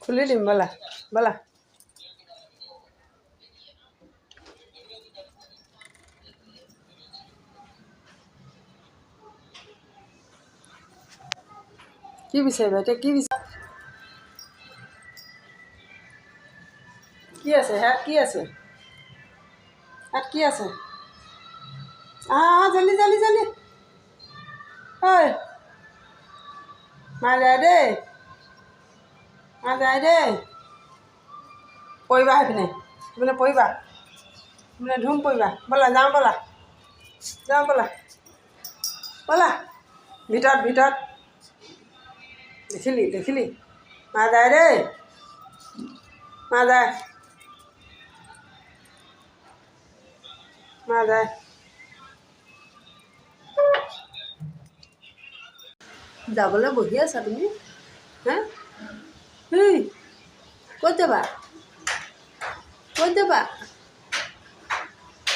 খুলি দিম ব'লা ব'লা কি বিচাৰিবা এতিয়া কি কি আছে হাত কি আছে হাত কি আছে জল্দি জল্দি জল্দি ঐ মা যায় দেই মা যায় দেই পৰিবা সেইপিনে সেইপিনে পৰিবা সেইপিনে ধুম পৰিবা ব'লা যাওঁ ব'লা ব'লা ব'লা ভিতৰত ভিতৰত দেখিলি দেখিলি মা যায় দেই মা যায় মা যায় যাবলৈ বহি আছা তুমি হা ক'ত যাবা ক'ত যাবা